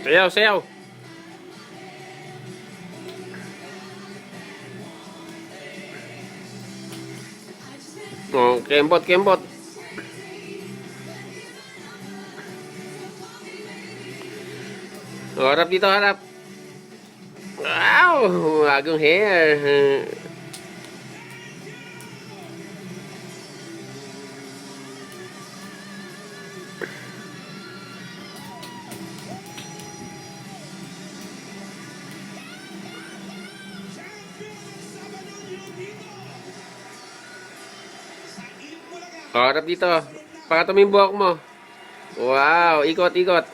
Sayaw, sayaw. Oh, kembot, kembot. Oh, harap dito, harap. Wow, agong hair. Oh, harap dito. Pakatong yung buhok mo. Wow, ikot, ikot.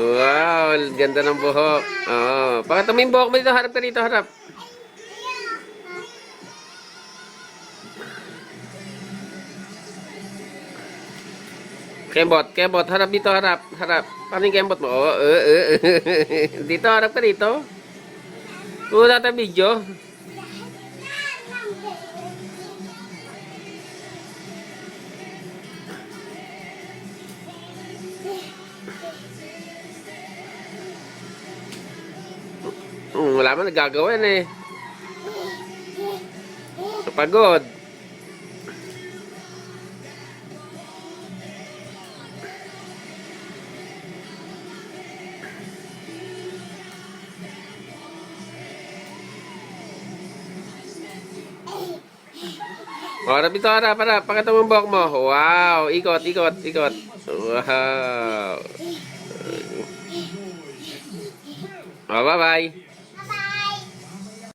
Wow, ganda ng buhok. Oh, pakatong yung buhok mo dito. Harap ka dito, harap. Kembot, kembot. Harap dito, harap. Harap. Paano yung kembot mo? Oh, dito, harap ka dito. Wala tayong video. Wala man nagagawa yan eh. Pagod. O, harap ito, harap, harap. Pakita mo ang buhok mo. Wow, ikot, ikot, ikot. Wow. O, bye-bye.